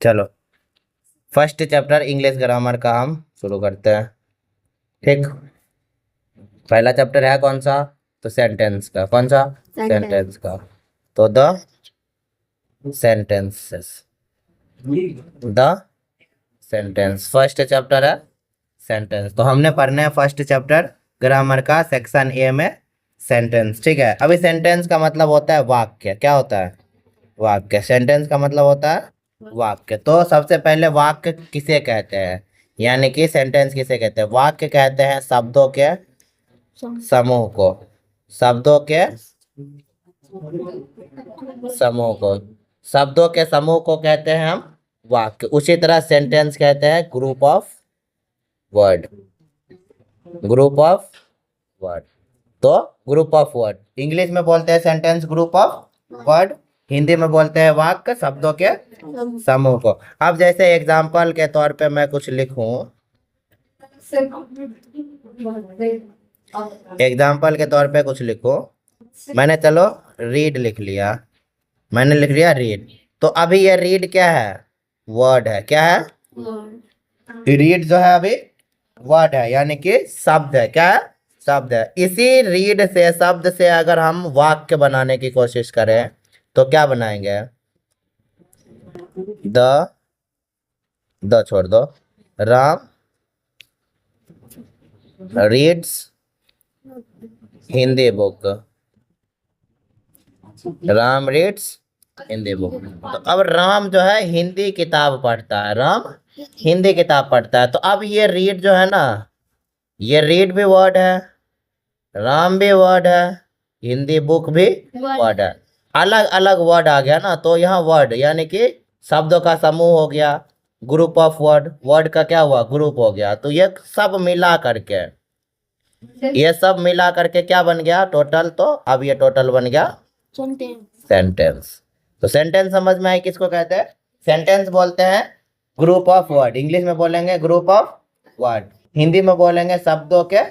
चलो first chapter English grammar का हम शुरू करते हैं। ठीक, पहला चैप्टर है कौन सा? तो सेंटेंस का। कौन सा? सेंटेंस का। तो the sentences, the sentence first chapter है सेंटेंस। तो हमने पढ़ना है फर्स्ट चैप्टर ग्रामर का सेक्शन ए में सेंटेंस। ठीक है, अभी सेंटेंस का मतलब होता है वाक्य। क्या होता है? वाक्य। सेंटेंस का मतलब होता है वाक्य। तो सबसे पहले वाक्य किसे कहते हैं, यानी कि सेंटेंस किसे कहते हैं? वाक्य कहते हैं शब्दों के समूह को, शब्दों के समूह को, शब्दों के समूह को कहते हैं हम वाक्य। उसी तरह सेंटेंस कहते हैं group of word, group of word. तो ग्रुप ऑफ वर्ड इंग्लिश में बोलते हैं sentence group of word, Hindi में बोलते हैं वाक्य शब्दों के समूह को। अब जैसे एग्जाम्पल के तौर पे मैं कुछ लिखूं, एग्जाम्पल के तौर पे कुछ लिखो, मैंने चलो रीड लिख लिया, मैंने लिख लिया रीड। तो अभी ये रीड क्या है? वर्ड है। क्या है? रीड जो है अभी वर्ड है, यानी कि शब्द है। क्या है? शब्द है। इसी रीड से, शब्द से अगर हम वाक्य बनाने की कोशिश करें तो क्या बनाएंगे? द छोड़ दो, Ram reads Hindi book, Ram reads Hindi book. तो अब राम जो है हिंदी किताब पढ़ता है, राम हिंदी किताब पढ़ता है। तो अब ये रीड जो है ना, ये रीड भी वर्ड है, राम भी वर्ड है, हिंदी बुक भी वर्ड है। अलग अलग वर्ड आ गया ना, तो यहाँ वर्ड यानी कि शब्दों का समूह हो गया, ग्रुप ऑफ वर्ड, वर्ड का क्या हुआ? ग्रुप हो गया। तो ये सब मिला करके, ये सब मिला करके क्या बन गया टोटल? तो अब ये टोटल बन गया सेंटेंस। तो सेंटेंस समझ में आई किसको कहते हैं? सेंटेंस बोलते हैं ग्रुप ऑफ वर्ड, इंग्लिश में बोलेंगे ग्रुप ऑफ वर्ड, हिंदी में बोलेंगे शब्दों के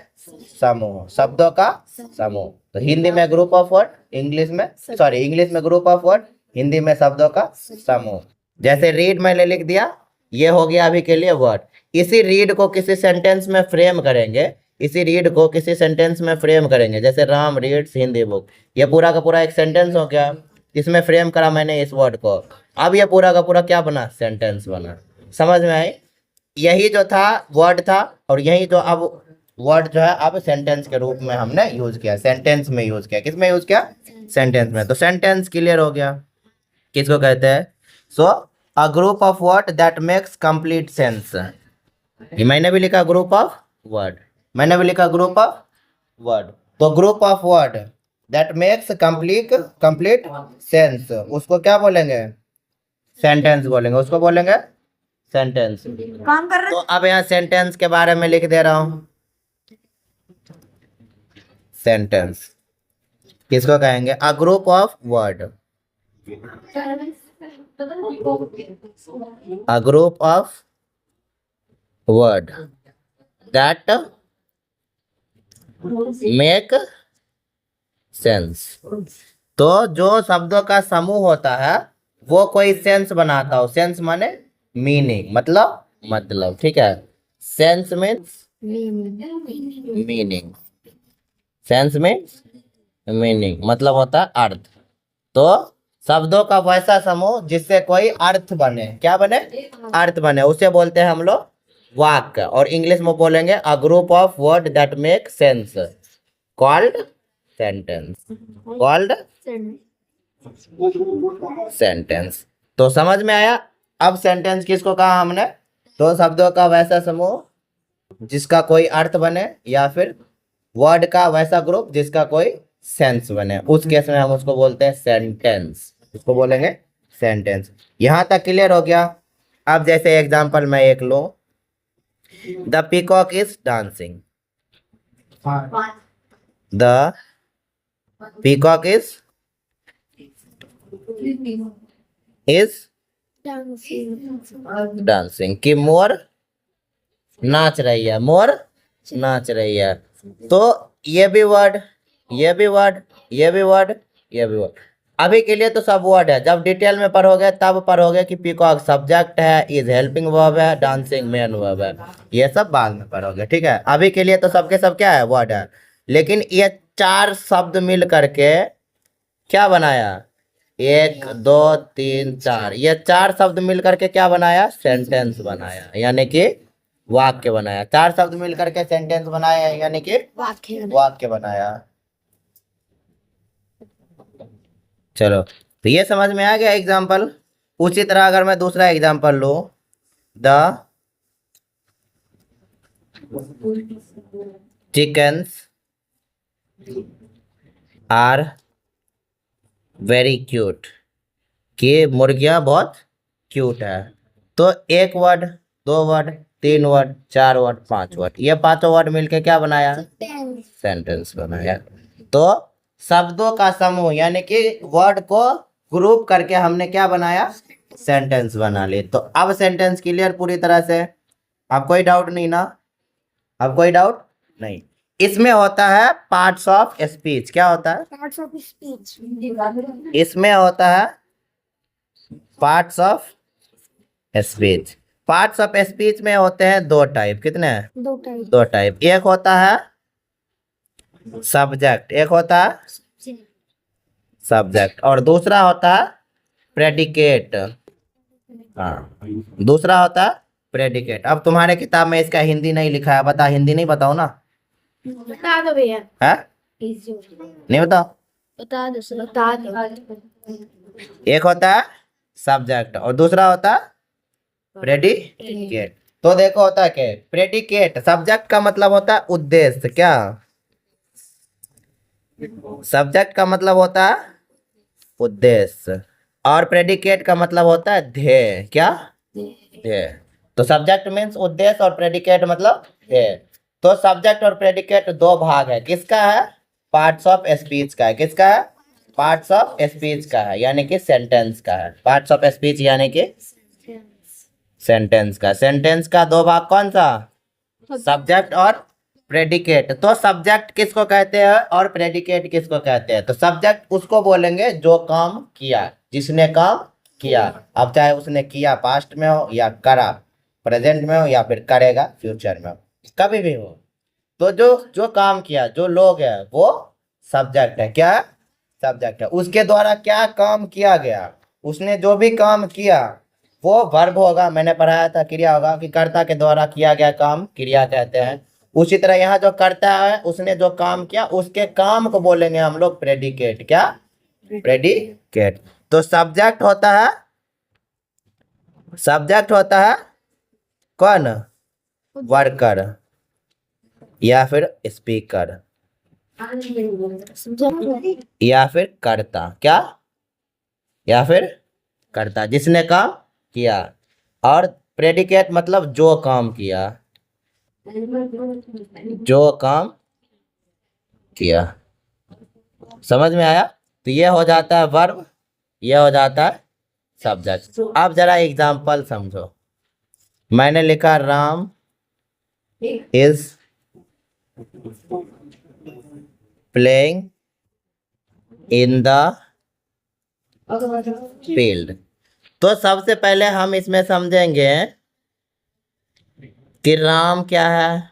समूह, शब्दों का समूह। तो हिंदी में ग्रुप ऑफ वर्ड, इंग्लिश में इंग्लिश में ग्रुप ऑफ वर्ड, हिंदी में शब्दों का समूह। जैसे रीड मैंने लिख दिया, ये हो गया अभी के लिए वर्ड। इसी रीड को किसी सेंटेंस में फ्रेम करेंगे, इसी रीड को किसी सेंटेंस में फ्रेम करेंगे। जैसे राम रीड्स हिंदी बुक, ये पूरा का पूरा एक सेंटेंस हो गया, इसमें फ्रेम करा मैंने इस वर्ड को। अब ये पूरा का पूरा क्या बना? सेंटेंस बना। समझ में आई? यही जो था वर्ड था, और यही जो अब वर्ड जो है अब सेंटेंस के रूप में हमने यूज किया, सेंटेंस में यूज किया। किस में यूज किया? सेंटेंस में। तो सेंटेंस क्लियर हो गया किसको कहते हैं? So a group of word that makes complete sense. ये मैंने भी लिखा ग्रुप ऑफ वर्ड, मैंने भी लिखा ग्रुप ऑफ वर्ड। तो group of word that makes complete sense, उसको क्या बोलेंगे? सेंटेंस बोलेंगे, उसको बोलेंगे सेंटेंस। काम कर रहे। तो अब यहाँ सेंटेंस के बारे में लिख दे रहा हूं। सेंटेंस किसको कहेंगे? अ group of word, a group of word that make sense. तो जो शब्दों का समूह होता है वो कोई सेंस बनाता हो। सेंस माने मीनिंग, मतलब ठीक है। Sense means meaning, sense means meaning, मतलब होता है अर्थ। तो शब्दों का वैसा समूह जिससे कोई अर्थ बने। क्या बने? अर्थ बने, उसे बोलते हैं हम लोग वाक्य। और इंग्लिश में बोलेंगे अ group of word that make sense, called sentence, called sentence. तो समझ में आया? अब सेंटेंस किसको कहा हमने? दो शब्दों का वैसा समूह जिसका कोई अर्थ बने, या फिर वर्ड का वैसा ग्रुप जिसका कोई सेंस बने, उस केस में हम उसको बोलते हैं सेंटेंस। उसको बोलेंगे सेंटेंस। यहां तक क्लियर हो गया? अब जैसे एग्जांपल मैं एक लूं, the peacock is dancing, the peacock is dancing, कि मोर नाच रही है, मोर नाच रही है। तो ये भी वर्ड, ये भी वर्ड, ये भी वर्ड, ये भी वर्ड। अभी के लिए तो सब वर्ड है, जब डिटेल में पढ़ोगे तब पढ़ोगे कि पीकॉक सब्जेक्ट है, इज हेल्पिंग वर्ब है, डांसिंग मेन वर्ब है, ये सब बाद में पढ़ोगे, ठीक है। अभी के लिए तो सबके सब क्या है, वर्ड है। लेकिन ये चार शब्द मिल करके क्या बनाया, एक दो तीन चार, ये चार शब्द मिल करके क्या बनाया, सेंटेंस बनाया, यानी कि वाक्य बनाया। चार शब्द मिल करके सेंटेंस बनाया, यानी कि वाक्य बनाया। चलो, तो ये समझ में आ गया एग्जाम्पल। उसी तरह अगर मैं दूसरा एग्जाम्पल लूं, the chickens are very cute, कि मुर्गियां बहुत क्यूट है। तो एक वर्ड, दो वर्ड, तीन वर्ड, चार वर्ड, पांच वर्ड, ये पांचों वर्ड मिलके क्या बनाया, सेंटेंस बनाया। तो शब्दों का समूह यानी कि वर्ड को ग्रुप करके हमने क्या बनाया, सेंटेंस बना ली। तो अब सेंटेंस क्लियर पूरी तरह से, अब कोई डाउट नहीं ना, अब कोई डाउट नहीं। इसमें होता है पार्ट्स ऑफ स्पीच, क्या होता है, पार्ट्स ऑफ स्पीच। इसमें होता है parts of speech. Parts of speech में होते हैं दो टाइप, कितने, दो टाइप। एक होता है सब्जेक्ट, एक होता है सब्जेक्ट, और दूसरा होता है प्रेडिकेट। हाँ, दूसरा होता है प्रेडिकेट। अब तुम्हारे किताब में इसका हिंदी नहीं लिखा है, बता, हिंदी नहीं बताओ ना, बता दो भैया, है नहीं बताओ। बता दो सर, बता दो। एक होता है सब्जेक्ट और दूसरा होता है प्रेडिकेट। तो देखो होता है क्या, प्रेडिकेट, सब्जेक्ट का मतलब होता है उद्देश्य, क्या, सब्जेक्ट का मतलब होता है उद्देश्य, और प्रेडिकेट का मतलब होता है ध्येय, क्या, ध्येय। तो सब्जेक्ट मीन्स उद्देश्य और प्रेडिकेट मतलब ध्येय। तो सब्जेक्ट और प्रेडिकेट दो भाग है, किसका है, पार्ट्स ऑफ स्पीच का है, किसका है, पार्ट्स ऑफ स्पीच का है, यानी कि सेंटेंस का है। पार्ट्स ऑफ स्पीच यानी कि सेंटेंस का। सेंटेंस का दो भाग कौन सा, सब्जेक्ट और प्रेडिकेट। तो सब्जेक्ट किसको कहते हैं और प्रेडिकेट किसको कहते हैं, तो सब्जेक्ट उसको बोलेंगे जो काम किया, जिसने काम किया। अब चाहे उसने किया पास्ट में हो या करा प्रेजेंट में हो या फिर करेगा फ्यूचर में हो, कभी भी हो। तो जो जो काम किया, जो लोग है, वो सब्जेक्ट है, क्या है, सब्जेक्ट है। उसके द्वारा क्या काम किया गया, उसने जो भी काम किया वो वर्ब होगा, मैंने पढ़ाया था, क्रिया होगा, कि कर्ता के द्वारा किया गया काम क्रिया कहते हैं। उसी तरह यहाँ जो करता है, उसने जो काम किया, उसके काम को बोलेंगे हम लोग प्रेडिकेट, क्या, प्रेडिकेट। तो सब्जेक्ट होता है, सब्जेक्ट होता है कौन, वर्कर या फिर स्पीकर या फिर कर्ता, क्या, या फिर कर्ता, जिसने काम किया। और प्रेडिकेट मतलब जो काम किया, जो काम किया। समझ में आया। तो ये हो जाता है वर्ब, ये हो जाता है सब्जेक्ट। अब जरा एग्जांपल समझो। मैंने लिखा Ram is playing in the field. तो सबसे पहले हम इसमें समझेंगे कि राम क्या है।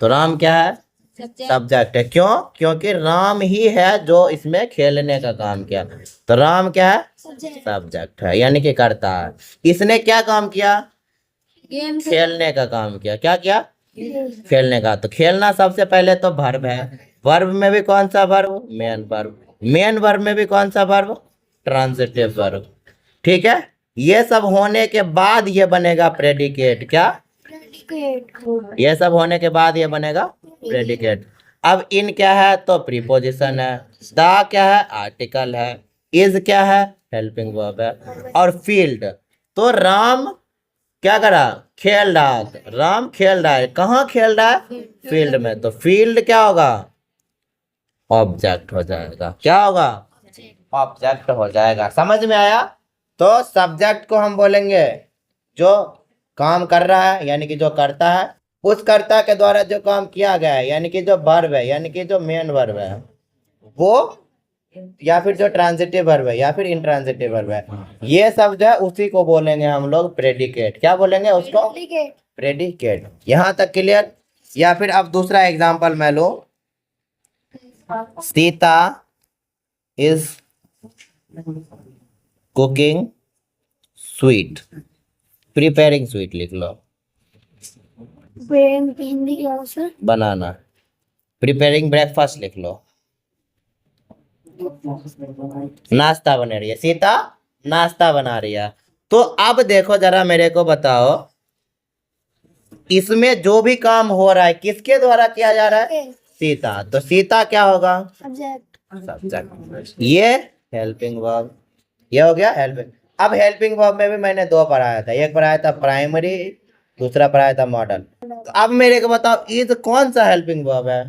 तो राम क्या है, सब्जेक्ट है। क्यों, क्योंकि राम ही है जो इसमें खेलने का काम किया। तो राम क्या है, सब्जेक्ट है, यानी कि करता है। इसने क्या काम किया, खेलने का काम किया। क्या किया, खेलने का। तो खेलना सबसे पहले तो वर्ब है। वर्ब में भी कौन सा verb, main verb. Main verb में भी कौन सा वर्ब, ट्रांजिटिव वर्ब। ठीक है, ये सब होने के बाद ये बनेगा प्रेडिकेट, क्या, ये सब होने के बाद ये बनेगा प्रेडिकेट। अब इन क्या है, तो प्रीपोजिशन है। द क्या है, आर्टिकल है। इज क्या है, हेल्पिंग वर्ब है। और फील्ड, तो राम क्या करा, खेल रहा। राम खेल रहा है, कहाँ खेल रहा है, फील्ड में। तो फील्ड क्या होगा, ऑब्जेक्ट हो जाएगा। क्या होगा, ऑब्जेक्ट हो जाएगा। समझ में आया। तो सब्जेक्ट को हम बोलेंगे जो काम कर रहा है, यानी कि जो करता है। उस कर्ता के द्वारा जो काम किया गया है, यानी कि जो वर्ब है, यानी कि जो मेन वर्ब है, वो या फिर जो ट्रांजिटिव वर्ब है या फिर इंट्रांजिटिव वर्ब है, ये सब जो है उसी को बोलेंगे हम लोग प्रेडिकेट। क्या बोलेंगे उसको? प्रेडिकेट। यहाँ तक क्लियर? या फिर अब दूसरा एग्जांपल मैं लूं, Sita is cooking sweet, preparing sweet लिख लो, हिंदी क्या है सर? बनाना। प्रिपेयरिंग ब्रेकफास्ट लिख लो, नाश्ता बना रही है, सीता नाश्ता बना रही है। तो अब देखो जरा मेरे को बताओ, इसमें जो भी काम हो रहा है किसके द्वारा किया जा रहा है? सीता। तो सीता क्या होगा? सब्जेक्ट। सब्जेक्ट। ये हेल्पिंग वर्ब, ये हो गया हेल्पिंग। अब हेल्पिंग वर्ब में भी मैंने दो पढ़ाया था, एक पढ़ाया था प्राइमरी, दूसरा पढ़ाया था मॉडल। तो अब मेरे को बताओ ये तो कौन सा हेल्पिंग वर्ब है?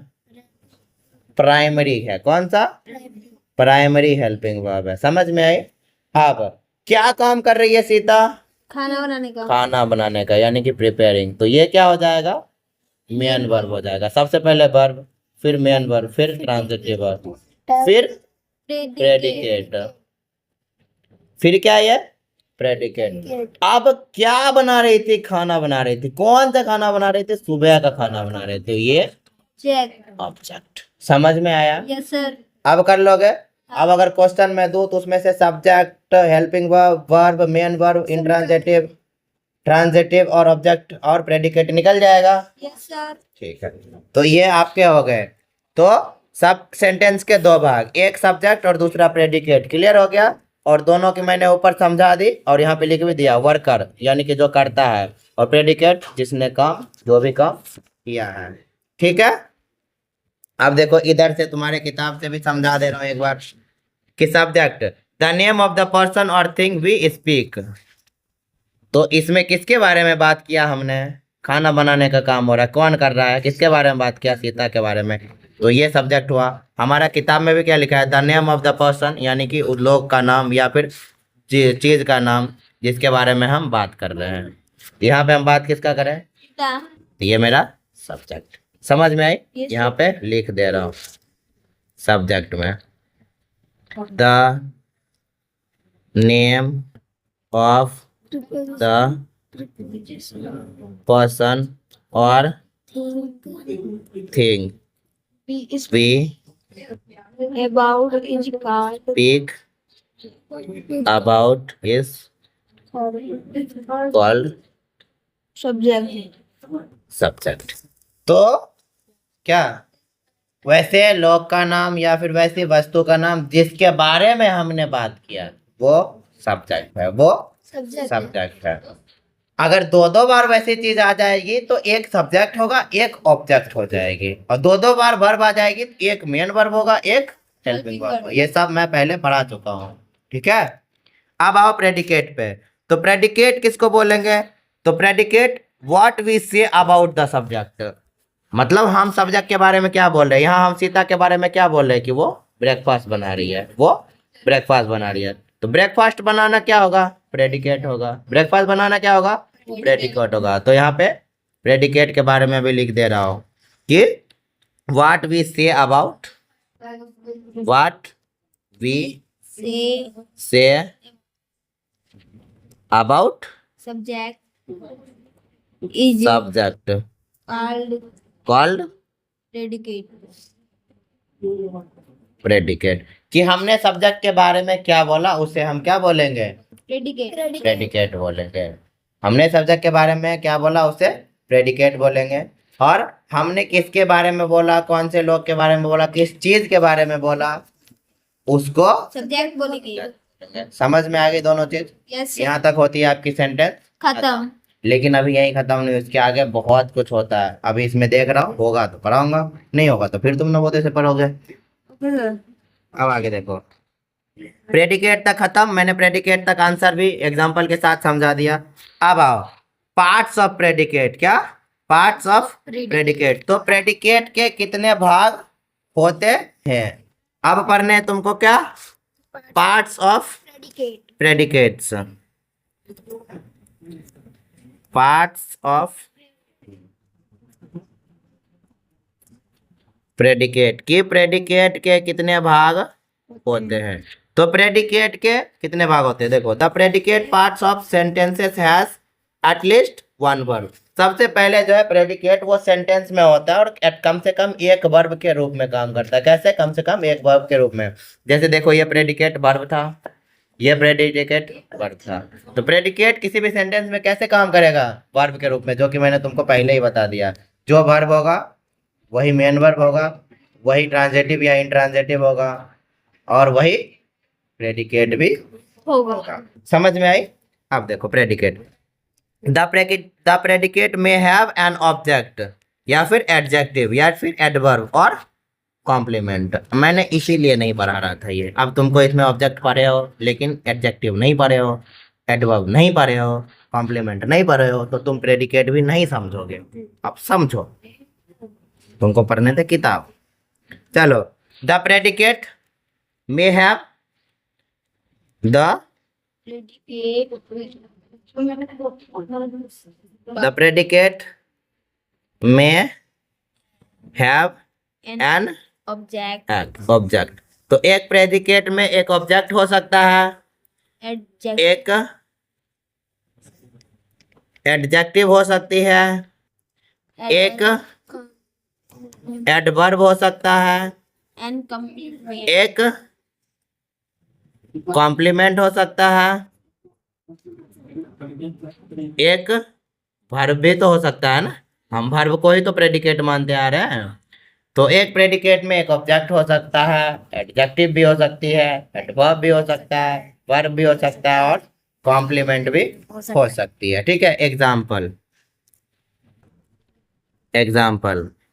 प्राइमरी है। कौन सा? प्राइमरी हेल्पिंग वर्ब है। समझ में आई? अब क्या काम कर रही है सीता? खाना बनाने का। खाना बनाने का, यानी कि प्रिपेयरिंग। तो ये क्या हो जाएगा? मेन वर्ब हो जाएगा। सबसे पहले वर्ब, फिर मेन वर्ब, फिर ट्रांजिटिव वर्ब, फिर प्रेडिकेट, फिर क्या है? प्रेडिकेट। अब क्या बना रही थी? खाना बना रही थी। कौन सा खाना बना रही थी? सुबह का खाना बना रहे थे। ये ऑब्जेक्ट। समझ में आया? Yes sir. अब कर लोगे? अब अगर क्वेश्चन में दूं तो उसमें से subject, helping verb, verb, main verb, intransitive, transitive और ऑब्जेक्ट और प्रेडिकेट निकल जाएगा। Yes sir. ठीक है, तो ये आपके हो गए। तो सब सेंटेंस के दो भाग, एक सब्जेक्ट और दूसरा प्रेडिकेट। क्लियर हो गया? और दोनों की मैंने ऊपर समझा दी और यहाँ पे लिख भी दिया, वर्कर यानी कि जो करता है, और प्रेडिकेट जिसने काम, जो भी काम किया है। ठीक है, अब देखो इधर से तुम्हारे किताब से भी समझा दे रहा हूँ एक बार कि subject the name of the person or thing we speak. तो इसमें किसके बारे में बात किया हमने? खाना बनाने का काम हो रहा है, कौन कर रहा है, किसके बारे में बात किया? सीता के बारे में। तो ये सब्जेक्ट हुआ। हमारा किताब में भी क्या लिखा है? The name of the person, यानी कि उस लोग का नाम या फिर चीज का नाम जिसके बारे में हम बात कर रहे हैं। यहाँ पे हम बात किसका करें? तो ये मेरा सब्जेक्ट। समझ में आई? Yes, यहाँ पे लिख दे रहा हूँ सब्जेक्ट में the name of the person or thing we About is called speak about is called subject. Subject. तो क्या वैसे लोग का नाम या फिर वैसी वस्तु का नाम जिसके बारे में हमने बात किया वो सब्जेक्ट है, वो सब्जेक्ट है। अगर दो दो बार वैसी चीज आ जाएगी तो एक सब्जेक्ट होगा, एक ऑब्जेक्ट हो जाएगी, और दो दो बार वर्ब आ जाएगी तो एक मेन वर्ब होगा, एक हेल्पिंग वर्ब होगा। ये सब मैं पहले पढ़ा चुका हूँ। ठीक है, अब आओ प्रेडिकेट पे। तो प्रेडिकेट किसको बोलेंगे? तो predicate what we say about the subject, मतलब हम सब्जेक्ट के बारे में क्या बोल रहे हैं। यहाँ हम सीता के बारे में क्या बोल रहे हैं कि वो ब्रेकफास्ट बना रही है, वो ब्रेकफास्ट बना रही है। तो ब्रेकफास्ट बनाना क्या होगा? प्रेडिकेट होगा। ब्रेकफास्ट बनाना क्या होगा? प्रेडिकेट होगा। तो यहाँ पे प्रेडिकेट के बारे में भी लिख दे रहा हूँ कि what we say about, what we say about Subject is subject called called predicate. Predicate. कि हमने सब्जेक्ट के बारे में क्या बोला उसे हम क्या बोलेंगे? Predicate. प्रेडिकेट बोलेंगे। हमने सब्जेक्ट के बारे में क्या बोला उसे प्रेडिकेट बोलेंगे। और हमने किसके बारे में बोला, कौन से लोग के बारे में बोला, किस चीज के बारे में बोला, उसको Subject बोलेंगे. समझ में आ गई दोनों चीज? Yes. यहाँ तक होती है आपकी सेंटेंस खत्म. लेकिन अभी यही खत्म नहीं, उसके आगे बहुत कुछ होता है। अभी इसमें देख रहा हूँ, होगा तो पढ़ाऊंगा, नहीं होगा तो फिर तुम नवोदय से पढ़ोगे। अब आगे देखो, प्रेडिकेट तक खत्म। मैंने प्रेडिकेट तक आंसर भी एग्जांपल के साथ समझा दिया। अब आओ पार्ट्स ऑफ प्रेडिकेट। क्या? Parts of predicate. तो प्रेडिकेट के कितने भाग होते हैं अब पढ़ने हैं तुमको? क्या? Parts of predicates, parts of predicate. की प्रेडिकेट के कितने भाग होते हैं। तो प्रेडिकेट के कितने भाग होते हैं? देखो, the predicate parts of sentences has at least one verb. सबसे पहले जो है प्रेडिकेट वो सेंटेंस में होता है और कम से कम एक वर्ब के रूप में काम करता है। कैसे? कम से कम एक वर्ब के रूप में। जैसे देखो, ये प्रेडिकेट वर्ब था, ये प्रेडिकेट वर्ब था। तो प्रेडिकेट किसी भी सेंटेंस में कैसे काम करेगा? वर्ब के रूप में, जो कि मैंने तुमको पहले ही बता दिया। जो वर्ब होगा वही मेन वर्ब होगा, वही ट्रांजिटिव या इंट्रांजिटिव होगा, और वही प्रेडिकेट भी होगा। समझ में आई? अब देखो प्रेडिकेट, द प्रेडिकेट में हैव एन ऑब्जेक्ट या फिर एडजेक्टिव या फिर एडवर्ब और कॉम्प्लीमेंट। मैंने इसीलिए नहीं पढ़ा रहा था ये। अब तुमको इसमें ऑब्जेक्ट पढ़े हो लेकिन एडजेक्टिव नहीं पढ़े हो, एडवर्ब नहीं पढ़े हो, कॉम्प्लीमेंट नहीं पढ़े हो, तो तुम प्रेडिकेट भी नहीं समझोगे। अब समझो, तुमको पढ़ने थे किताब। चलो, द प्रेडिकेट में हैव द प्रेडिकेट में हैव एन ऑब्जेक्ट। तो एक प्रेडिकेट में एक ऑब्जेक्ट हो सकता है, एक एडजेक्टिव हो सकती है, एक एडवर्ब हो सकता है, एक कॉम्प्लीमेंट हो सकता है, एक वर्ब भी तो हो सकता है ना। हम वर्ब को ही तो प्रेडिकेट मानते आ रहे हैं। तो एक प्रेडिकेट में एक ऑब्जेक्ट हो सकता है, एडजेक्टिव भी हो सकती है, एडवर्ब भी हो सकता है, वर्ब भी हो सकता है और कॉम्प्लीमेंट भी हो सकती है। ठीक है।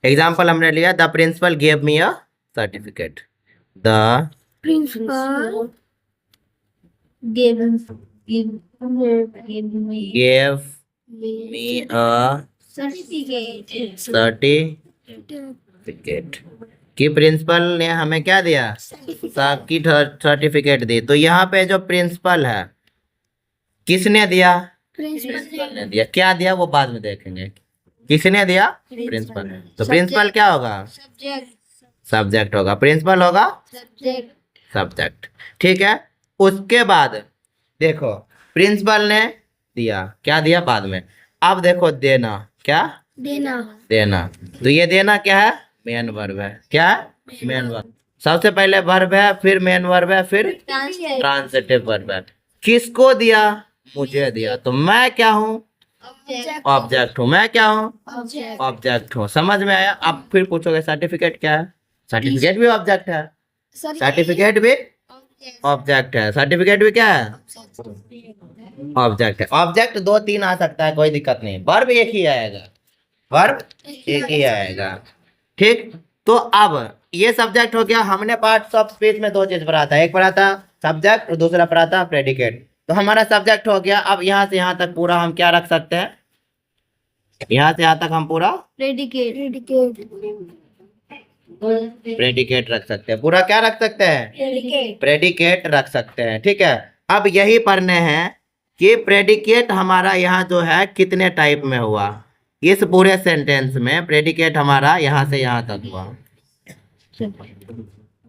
एग्जाम्पल हमने लिया, the principal gave me a certificate. The Principal give gave me a certificate. Certificate. कि प्रिंसिपल ने हमें क्या दिया? सबकी सर्टिफिकेट दी। तो यहाँ पे जो प्रिंसिपल है किसने दिया? प्रिंसिपल ने दिया। क्या दिया वो बाद में देखेंगे। किसने दिया? प्रिंसिपल। तो प्रिंसिपल क्या होगा? सब्जेक्ट होगा। प्रिंसिपल होगा सब्जेक्ट। ठीक है। उसके बाद देखो, प्रिंसिपल ने दिया, क्या दिया? बाद में। अब देखो, देना। क्या? देना। तो ये देना क्या है? मेन वर्ब है। क्या है? Main verb. सबसे पहले वर्ब है, फिर मेन वर्ब है, फिर ट्रांजिटिव वर्ब है। किसको दिया? मुझे दिया। तो मैं क्या हूँ? ऑब्जेक्ट हूँ। मैं क्या हूँ? ऑब्जेक्ट हूँ। समझ में आया? अब फिर पूछोगे सर्टिफिकेट क्या है? सर्टिफिकेट भी ऑब्जेक्ट है। सर्टिफिकेट भी ऑब्जेक्ट है। सर्टिफिकेट भी क्या है? ऑब्जेक्ट है। ऑब्जेक्ट दो तीन आ सकता है, कोई दिक्कत नहीं। वर्ब एक ही आएगा। वर्ब एक ही आएगा। ठीक। तो अब ये सब्जेक्ट हो गया। हमने पार्ट्स ऑफ स्पीच में दो चीज पढ़ा था, एक पढ़ा था सब्जेक्ट और दूसरा पढ़ा था प्रेडिकेट। तो हमारा सब्जेक्ट हो गया। अब यहाँ से यहाँ तक पूरा हम क्या रख सकते हैं? यहाँ से यहाँ तक हम पूरा प्रेडिकेट रख सकते हैं। पूरा क्या रख सकते हैं? प्रेडिकेट रख सकते हैं। ठीक है। अब यही पढ़ने हैं कि प्रेडिकेट हमारा यहाँ जो है कितने टाइप में हुआ। इस पूरे सेंटेंस में प्रेडिकेट हमारा यहाँ से यहाँ तक हुआ।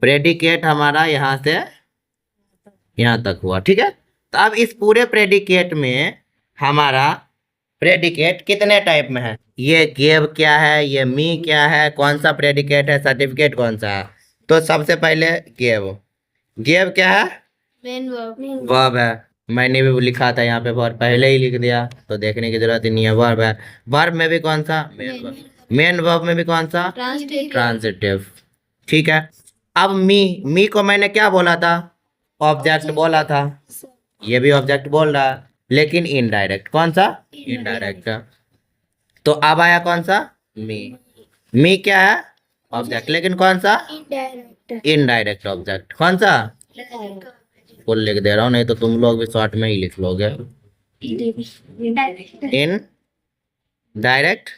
प्रेडिकेट हमारा यहाँ से यहाँ तक हुआ। ठीक है। तो अब इस पूरे प्रेडिकेट में हमारा प्रेडिकेट कितने टाइप में है? ये गेव क्या है, ये मी क्या है, कौन सा प्रेडिकेट है, सर्टिफिकेट कौन सा है? तो सबसे पहले गेव। गेव क्या है? वर्ब है। मैंने भी लिखा था यहाँ पे, वर्ब पहले ही लिख दिया तो देखने की जरूरत ही नहीं है। वर्ब है। वर्ब में भी कौन सा? Main verb. मेन वर्ब में भी कौन सा? ट्रांजिटिव। ठीक है। अब मी को मैंने क्या बोला था? ऑब्जेक्ट बोला था। ये भी ऑब्जेक्ट बोल रहा है लेकिन इनडायरेक्ट। कौन सा? इनडायरेक्ट। तो अब आया कौन सा? मी क्या है? ऑब्जेक्ट, लेकिन कौन सा? Indirect object. कौन सा? फुल लिख दे रहा हूँ, नहीं तो तुम लोग भी शॉर्ट में ही लिख लोगे। In direct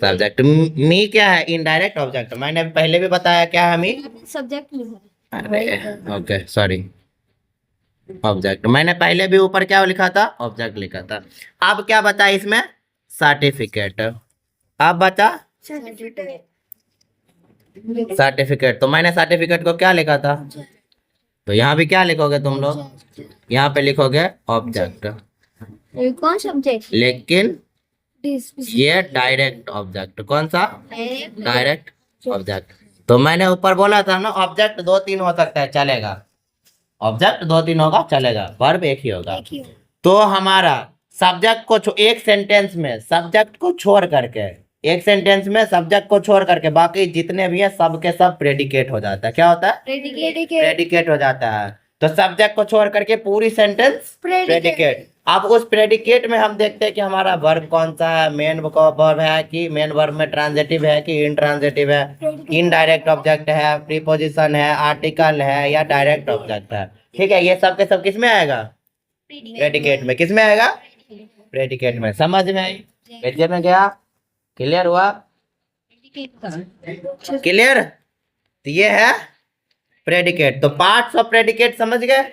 subject. मी क्या है? Indirect object. मैंने पहले भी बताया क्या है मी? सब्जेक्ट। Okay sorry, object. मैंने पहले भी ऊपर क्या लिखा था? ऑब्जेक्ट लिखा था। अब क्या बचा इसमें? सर्टिफिकेट। अब बचा सर्टिफिकेट। तो मैंने सर्टिफिकेट को क्या लिखा था? तो यहाँ भी क्या लिखोगे तुम लोग? यहाँ पे लिखोगे ऑब्जेक्ट, ये कौन सब्जेक्ट? लेकिन ये डायरेक्ट ऑब्जेक्ट। कौन सा? Direct object. तो मैंने ऊपर बोला था ना, ऑब्जेक्ट दो तीन हो सकता है, चलेगा। ऑब्जेक्ट दो तीन होगा, चलेगा। वर्ब एक ही होगा। तो हमारा सब्जेक्ट को एक सेंटेंस में सब्जेक्ट को छोड़ करके, एक सेंटेंस में सब्जेक्ट को छोड़ करके बाकी जितने भी है सब के सब प्रेडिकेट हो जाता है। क्या होता है? प्रेडिकेट हो जाता है। तो सब्जेक्ट को छोड़ करके पूरी सेंटेंस प्रेडिकेट। अब उस प्रेडिकेट में हम देखते हैं कि हमारा वर्ब कौन सा है, मेन वर्ब है कि मेन वर्ब में ट्रांजिटिव है कि इनट्रांजिटिव है, इनडायरेक्ट ऑब्जेक्ट है, प्रीपोजिशन है, आर्टिकल है या डायरेक्ट ऑब्जेक्ट है। ठीक है, ये सब के सब किस में आएगा? प्रेडिकेट में। किस में आएगा? प्रेडिकेट में। समझ में आई? पिक्चर में गया? क्लियर हुआ? क्लियर? तो ये है प्रेडिकेट। तो पार्ट्स ऑफ प्रेडिकेट समझ गए?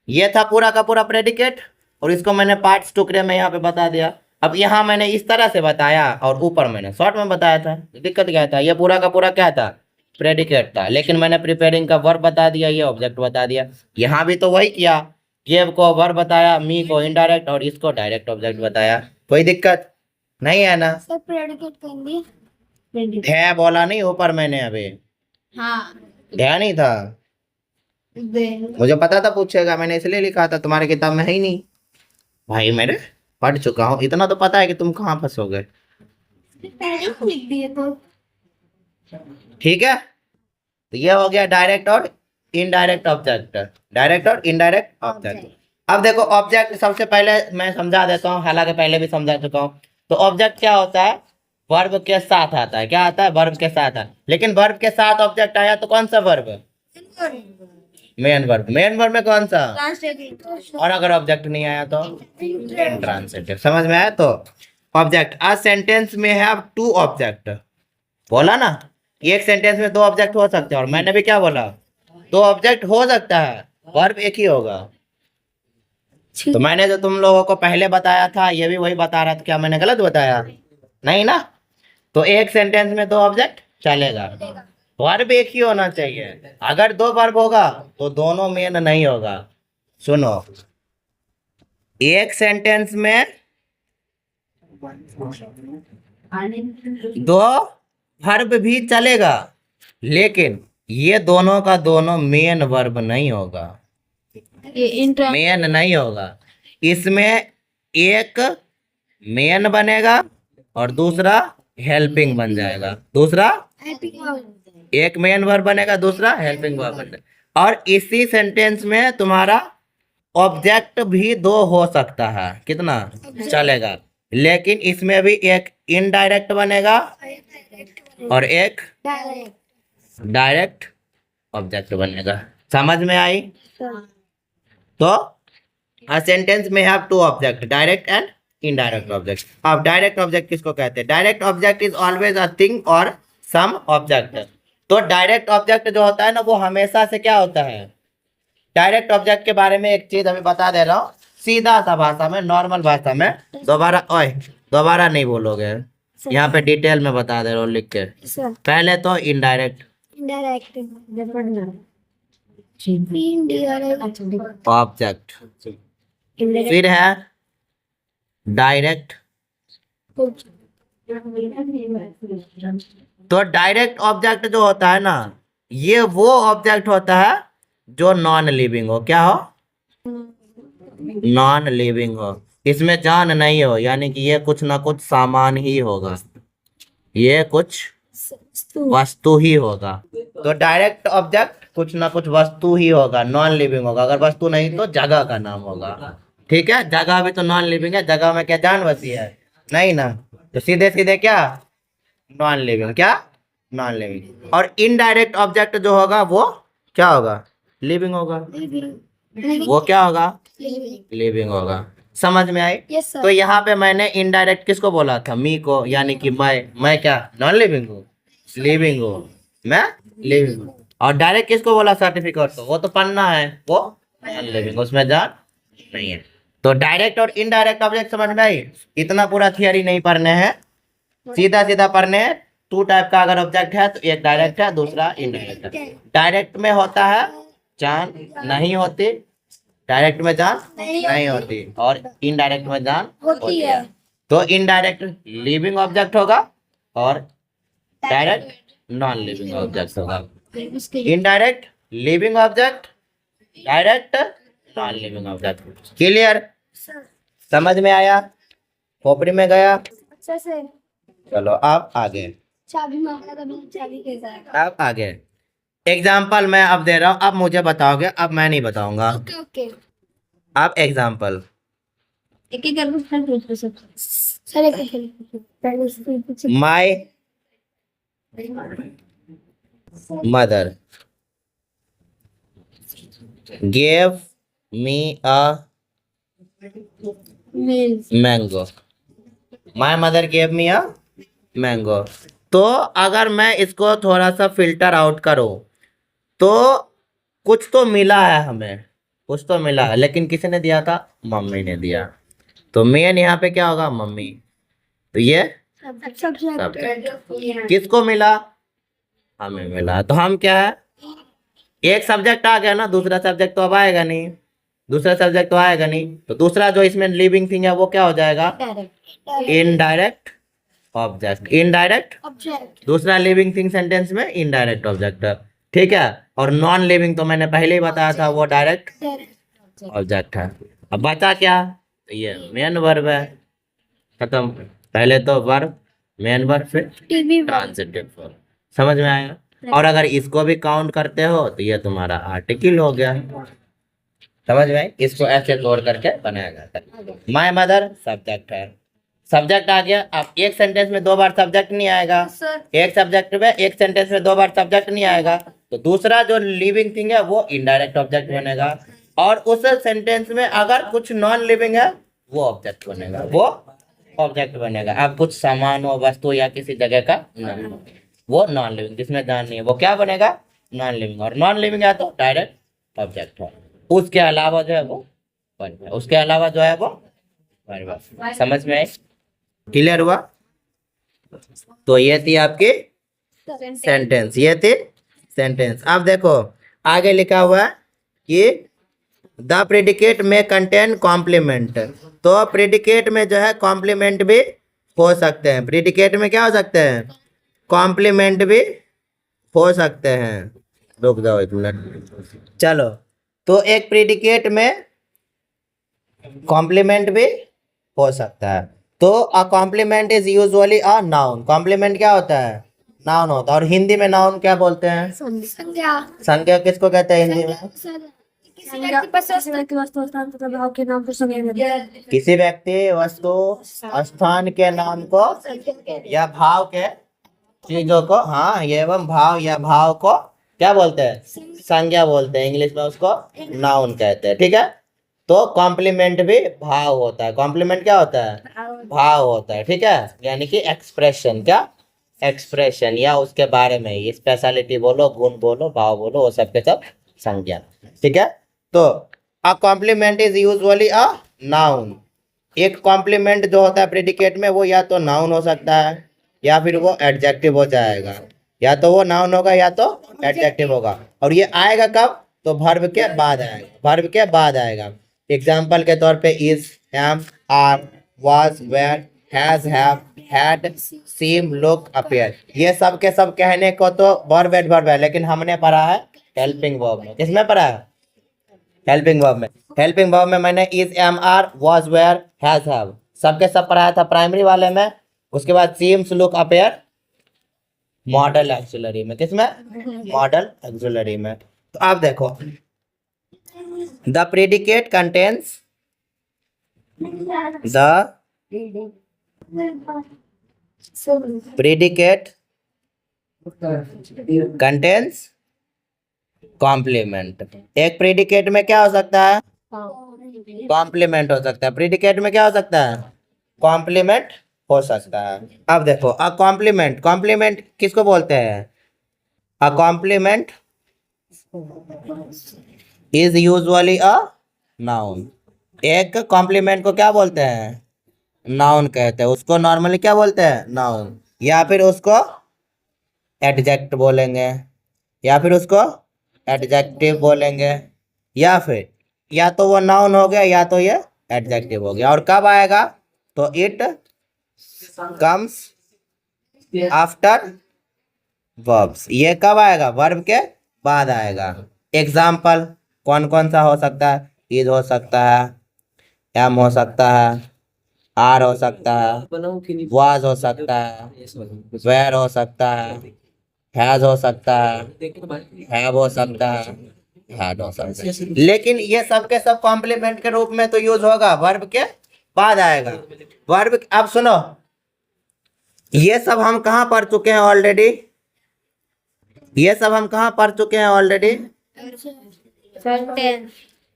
ये था पूरा का पूरा प्रेडिकेट, और इसको मैंने पार्ट्स टुकड़े में यहाँ पे बता दिया। अब यहाँ मैंने इस तरह से बताया और ऊपर मैंने शॉर्ट में बताया था। दिक्कत क्या था? ये पूरा का पूरा क्या था? प्रेडिकेट था, लेकिन मैंने प्रिपेयरिंग का वर्ब बता दिया, ये ऑब्जेक्ट बता दिया। यहाँ भी तो वही किया, गिव को वर्ब बताया, मी को इनडायरेक्ट और इसको डायरेक्ट ऑब्जेक्ट बताया। कोई दिक्कत नहीं है ना? सर प्रेडिकेट करेंगे। है बोला नहीं ऊपर मैंने अभी? हाँ, ध्यान नहीं था? मुझे पता था पूछेगा, मैंने इसलिए लिखा था, तुम्हारे किताब में है ही नहीं। भाई मैंने पढ़ चुका हूँ, इतना तो पता है कि तुम कहाँ फंसोगे। पहले ही लिख दिए तो। ठीक है, तो ये हो गया डायरेक्ट और इनडायरेक्ट ऑब्जेक्ट। डायरेक्ट और इनडायरेक्ट ऑब्जेक्ट। अब देखो ऑब्जेक्ट सबसे पहले मैं समझा देता हूँ, हालांकि पहले भी समझा चुका हूँ। तो ऑब्जेक्ट क्या होता है? वर्ब के साथ आता है। क्या आता है? वर्ब के साथ है। लेकिन वर्ब के साथ ऑब्जेक्ट आया तो कौन सा verb? Main verb. Main verb में कौन सा? और अगर ऑब्जेक्ट नहीं आया तो ट्रांसिटिव। समझ में आया? तो ऑब्जेक्ट, अ सेंटेंस में है टू ऑब्जेक्ट। बोला ना, एक सेंटेंस में दो ऑब्जेक्ट हो सकते हैं, और मैंने भी क्या बोला? दो ऑब्जेक्ट हो सकता है, वर्ब एक ही होगा। तो मैंने जो तुम लोगों को पहले बताया था, ये भी वही बता रहा था। क्या मैंने गलत बताया? नहीं ना? तो एक सेंटेंस में दो ऑब्जेक्ट चलेगा, वर्ब एक ही होना चाहिए। अगर दो वर्ब होगा तो दोनों मेन नहीं होगा। सुनो, एक सेंटेंस में दो वर्ब भी चलेगा, लेकिन ये दोनों का दोनों मेन वर्ब नहीं होगा। मेन नहीं होगा। इसमें एक मेन बनेगा और दूसरा हेल्पिंग बन जाएगा। दूसरा एक मेन वर्ब बनेगा, दूसरा हेल्पिंग वर्ब बनेगा। और इसी सेंटेंस में तुम्हारा ऑब्जेक्ट भी दो हो सकता है। कितना चलेगा? लेकिन इसमें भी एक इनडायरेक्ट बनेगा और एक डायरेक्ट ऑब्जेक्ट बनेगा। समझ में आई? तो a sentence may have two objects, direct and indirect object. अब डायरेक्ट ऑब्जेक्ट किसको कहते हैं? Direct object is always a thing और सम ऑब्जेक्ट। तो डायरेक्ट ऑब्जेक्ट जो होता है ना, वो हमेशा से क्या होता है? डायरेक्ट ऑब्जेक्ट के बारे में एक चीज अभी बता दे रहा हूँ, सीधा सा भाषा में, नॉर्मल भाषा में। दोबारा नहीं बोलोगे, यहाँ पे डिटेल में बता दे रहा हूँ लिख के। पहले तो इनडायरेक्ट ऑब्जेक्ट, फिर है डायरेक्ट। तो डायरेक्ट ऑब्जेक्ट जो होता है ना, ये वो ऑब्जेक्ट होता है जो नॉन लिविंग हो। क्या हो? नॉन लिविंग हो, इसमें जान नहीं हो, यानी कि ये कुछ ना कुछ सामान ही होगा, ये कुछ वस्तु ही होगा। तो डायरेक्ट ऑब्जेक्ट कुछ ना कुछ वस्तु ही होगा, नॉन लिविंग होगा। अगर वस्तु नहीं तो जगह का नाम होगा। ठीक है, जगह भी तो नॉन लिविंग है, जगह में क्या जान बसी है? नहीं ना? तो सीधे सीधे क्या? Non living. क्या? Non living. और इनडायरेक्ट ऑब्जेक्ट जो होगा वो क्या होगा? लिविंग होगा। वो क्या होगा? लिविंग होगा। समझ में आई? तो यहाँ पे मैंने इनडायरेक्ट किसको बोला था? मी को, यानी कि मैं क्या नॉन लिविंग हूँ? लिविंग हूँ, मैं लिविंग हूँ। और डायरेक्ट किसको बोला? सर्टिफिकेट को, वो तो पन्ना है, वो नॉन लिविंग, उसमें जान नहीं है। तो डायरेक्ट और इनडायरेक्ट ऑब्जेक्ट समझ में आई? इतना पूरा थियरी नहीं पढ़ने हैं, सीधा सीधा पढ़ने हैं। टू टाइप का अगर ऑब्जेक्ट है तो एक डायरेक्ट है, दूसरा इनडायरेक्ट है। डायरेक्ट में होता है जान नहीं होती, डायरेक्ट में जान नहीं होती, और इनडायरेक्ट में जान होती है। तो इनडायरेक्ट लिविंग ऑब्जेक्ट होगा और डायरेक्ट नॉन लिविंग ऑब्जेक्ट होगा। Indirect living object, direct non living object. Clear? समझ में आया? खोपड़ी में गया? अच्छा से चलो अब आगे, चाबी मांगा था, मैंने चाबी कैसा है? अब आगे एग्जाम्पल मैं अब दे रहा हूँ, अब मुझे बताओगे, अब मैं नहीं बताऊंगा। ओके ओके, अब एग्जाम्पल, एक एक करके फिर पूछ सब सर, एक एक पहले से पूछ। My mother gave me a means mango. My mother gave me a mango. तो अगर मैं इसको थोड़ा सा फिल्टर आउट करूं तो कुछ तो मिला है हमें, कुछ तो मिला है, लेकिन किसने दिया था? मम्मी ने दिया। तो मेन यहाँ पे क्या होगा? मम्मी। तो ये सब्जेक्ट किसको मिला? हमें मिला। तो हम क्या है? एक सब्जेक्ट आ गया ना, दूसरा सब्जेक्ट तो अब आएगा नहीं, दूसरा सब्जेक्ट तो आएगा नहीं, तो दूसरा जो इसमें लिविंग थिंग है वो क्या हो जाएगा? Indirect object. इनडायरेक्ट ऑब्जेक्ट दूसरा लिविंग थिंग सेंटेंस में इनडायरेक्ट ऑब्जेक्ट है, ठीक है। और नॉन लिविंग तो मैंने पहले ही बताया था, वो डायरेक्ट ऑब्जेक्ट है। अब बचा क्या? तो ये मेन वर्ब है, खत्म। पहले तो वर्ब, मेन वर्ब, फिर टीवी ट्रांजिटिव फॉर्म। समझ में आया? और अगर इसको भी काउंट करते हो तो ये तुम्हारा आर्टिकल हो गया। समझ में आई? इसको ऐसे तोड़ करके बनाया जाता है। माय मदर सब्जेक्ट है, सब्जेक्ट आ गया। अब एक सेंटेंस में दो बार सब्जेक्ट नहीं आएगा, सर एक सब्जेक्ट में, एक सेंटेंस में दो बार सब्जेक्ट नहीं आएगा, तो दूसरा जो लिविंग थिंग है वो इनडायरेक्ट ऑब्जेक्ट बनेगा, और उस सेंटेंस में अगर कुछ नॉन लिविंग है वो ऑब्जेक्ट बनेगा, वो ऑब्जेक्ट बनेगा। अब कुछ सामान हो, वस्तु या किसी जगह का नाम हो, वो नॉन लिविंग, जिसमें जान नहीं है, वो क्या बनेगा? Non living. और नॉन लिविंग है तो डायरेक्ट ऑब्जेक्ट है। उसके अलावा जो है वो वर्ब है, उसके अलावा जो है वो वर्ब है। समझ में आई? क्लियर हुआ? तो ये थी आपकी सेंटेंस, ये थी सेंटेंस। अब देखो आगे लिखा हुआ है कि द प्रेडिकेट में कंटेन कॉम्प्लीमेंट। तो प्रेडिकेट में जो है कॉम्प्लीमेंट भी हो सकते हैं, प्रेडिकेट में क्या हो सकते हैं? कॉम्प्लीमेंट भी हो सकते हैं। रुक जाओ एक मिनट। चलो, तो एक प्रेडिकेट में कॉम्प्लीमेंट भी हो सकता है। तो a complement is usually a noun. Complement क्या होता है? नाउन होता है। और हिंदी में नाउन क्या बोलते हैं? संज्ञा। संज्ञा किसको कहते हैं हिंदी में? किसी व्यक्ति वस्तु स्थान तथा भाव के नाम को संज्ञा किसी व्यक्ति, वस्तु, स्थान के नाम को या भाव के, चीजों को, हाँ, ये एवं भाव या भाव को क्या बोलते हैं? संज्ञा बोलते हैं। इंग्लिश में उसको नाउन कहते हैं, ठीक है। तो कॉम्प्लीमेंट भी भाव होता है। कॉम्प्लीमेंट क्या होता है? भाव होता है, ठीक है। यानी कि एक्सप्रेशन, क्या? एक्सप्रेशन, या उसके बारे में ही, स्पेशलिटी बोलो, गुण बोलो, भाव बोलो, वो सब के सब संज्ञा, ठीक है। तो a complement is usually a noun. एक कॉम्प्लीमेंट जो होता है प्रेडिकेट में वो या तो नाउन हो सकता है या फिर वो एडजेक्टिव हो जाएगा, या तो वो नाउन होगा या तो एडजेक्टिव होगा। और ये आएगा कब? तो वर्ब के बाद आएगा, वर्ब के बाद आएगा। एग्जाम्पल के तौर पे is, am, are, was, were, has, have, had, seem, look, appear, ये सब के सब कहने को तो वर्ब एडवर्ब है, लेकिन हमने पढ़ा है हेल्पिंग वर्ब में। किसमें पढ़ा है? हेल्पिंग वर्ब में। हेल्पिंग वर्ब में मैंने is, am, are, was, were, has, have सबके सब पढ़ाया था प्राइमरी वाले में। उसके बाद seems, look, appear modal auxiliary में। किसमें? मॉडल एक्सिलरी में। तो आप देखो, the predicate contains, the predicate contains complement. एक प्रेडिकेट में क्या हो सकता है? कॉम्प्लीमेंट हो सकता है। प्रेडिकेट में क्या हो सकता है? कॉम्प्लीमेंट हो सकता है। अब देखो अ कॉम्प्लीमेंट, कॉम्प्लीमेंट किसको बोलते हैं? अ complement is usually a noun. एक कॉम्प्लीमेंट को क्या बोलते हैं? नाउन कहते हैं। उसको नॉर्मली क्या बोलते हैं? नाउन। या फिर उसको एडजेक्ट बोलेंगे, या फिर उसको एडजेक्टिव बोलेंगे, या फिर या तो वो नाउन हो गया या तो ये एडजेक्टिव हो गया। और कब आएगा? तो इट कम्स आफ्टर वर्ब्स। ये कब आएगा? वर्ब के बाद आएगा। एग्जाम्पल कौन कौन सा हो सकता है? इज हो सकता है, एम हो सकता है, आर हो सकता है, वाज हो सकता है, वेयर हो सकता है, हैज हो सकता है, हैव हो सकता है, हैड हो सकता है। लेकिन ये सब के सब कॉम्प्लीमेंट के रूप में तो यूज होगा, वर्ब के बाद आएगा। वर्ब अब सुनो, ये सब हम कहाँ पढ़ चुके हैं ऑलरेडी? ये सब हम कहाँ पढ़ चुके हैं ऑलरेडी?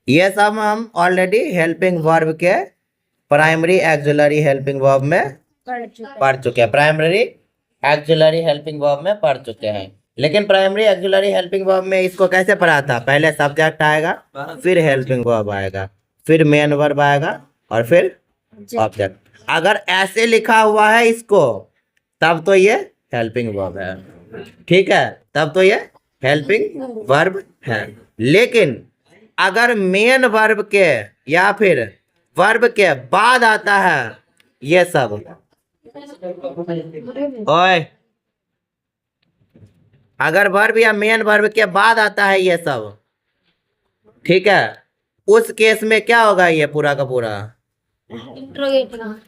ये सब हम ऑलरेडी हेल्पिंग वर्ब के प्राइमरी एक्सिलरी हेल्पिंग वर्ब में पढ़ चुके हैं। प्राइमरी एक्सिलरी हेल्पिंग वर्ब में पढ़ चुके हैं। लेकिन प्राइमरी एक्सिलरी हेल्पिंग वर्ब में इसको कैसे पढ़ा था? पहले सब्जेक्ट आएगा, फिर हेल्पिंग वर्ब आएगा, फिर मेन वर्ब आएगा और फिर ऑब्जेक्ट। अगर ऐसे लिखा हुआ है इसको तब तो ये हेल्पिंग वर्ब है, ठीक है, तब तो ये हेल्पिंग वर्ब है। लेकिन अगर मेन वर्ब के या फिर वर्ब के बाद आता है ये सब, ओए, अगर वर्ब या मेन वर्ब के बाद आता है ये सब, ठीक है, उस केस में क्या होगा? ये पूरा का पूरा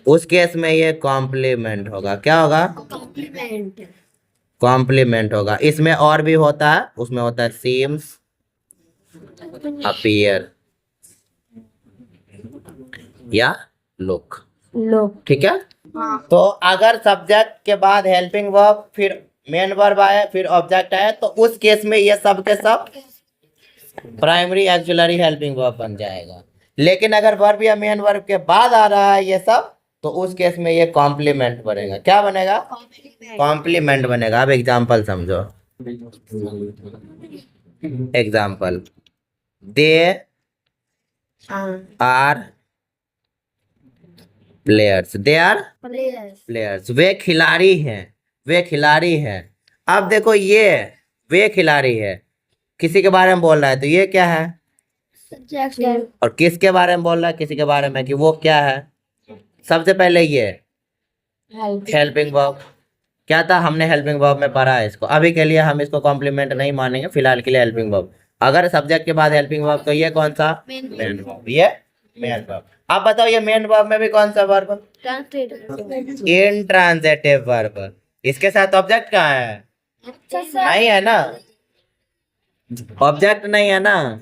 उस केस में ये कॉम्प्लीमेंट होगा। क्या होगा? कॉम्प्लीमेंट होगा। इसमें और भी होता है, उसमें होता है सीम्स, अपीयर या लुक, ठीक है। तो अगर सब्जेक्ट के बाद हेल्पिंग वर्ब फिर मेन वर्ब आए फिर ऑब्जेक्ट आए तो उस केस में ये सब के सब प्राइमरी एक्सिलरी हेल्पिंग वर्ब बन जाएगा। लेकिन अगर वर्ब या मेन वर्ब के बाद आ रहा है ये सब तो उस केस में ये कॉम्प्लीमेंट बनेगा। क्या बनेगा? कॉम्प्लीमेंट बनेगा। अब एग्जाम्पल समझो। Example, they are players, they are players, वे खिलाड़ी हैं, वे खिलाड़ी हैं। अब देखो ये वे खिलाड़ी है, किसी के बारे में बोल रहा है तो ये क्या है? और किसके बारे में बोल रहा है? किसी के बारे में, कि वो क्या है? सबसे पहले ये हेल्पिंग वर्ब। क्या था? हमने हेल्पिंग वर्ब में पढ़ा है इसको। अभी के लिए हम इसको कॉम्प्लीमेंट नहीं मानेंगे, फिलहाल के लिए हेल्पिंग वर्ब। अगर सब्जेक्ट के बाद हेल्पिंग वर्ब तो ये कौन सा? Main verb. ये मेन वर्ब। अब बताओ ये मेन वर्ब में भी कौन सा वर्ब? Intransitive verb. इसके साथ ऑब्जेक्ट कहाँ है? नहीं है ना, ऑब्जेक्ट नहीं है ना।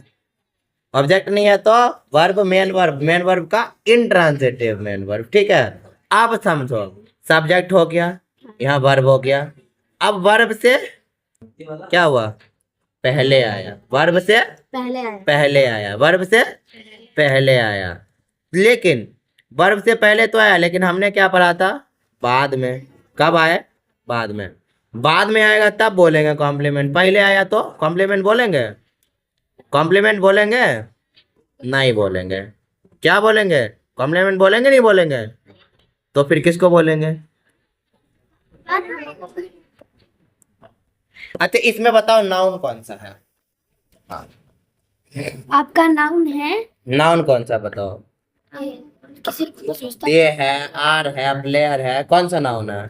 ऑब्जेक्ट नहीं है तो verb main verb, main verb का इंट्रांजिटिव मेन वर्ब, ठीक है। अब समझो, सब्जेक्ट हो गया, यहाँ वर्ब हो गया। अब वर्ब से क्या हुआ? पहले आया, वर्ब से पहले आया, वर्ब से पहले आया। लेकिन वर्ब से पहले तो आया, लेकिन हमने क्या पढ़ा था? बाद में। कब आए? बाद में। बाद में आएगा तब बोलेंगे कॉम्प्लीमेंट। पहले आया तो कॉम्प्लीमेंट बोलेंगे? कॉम्प्लीमेंट बोलेंगे? नहीं बोलेंगे। क्या बोलेंगे? कॉम्प्लीमेंट बोलेंगे? नहीं बोलेंगे? तो फिर किसको बोलेंगे? अच्छा इसमें बताओ नाउन कौन सा है? हाँ, आपका नाउन है? नाउन कौन सा बताओ? ये है, आर है, प्लेयर है, कौन सा नाउन है?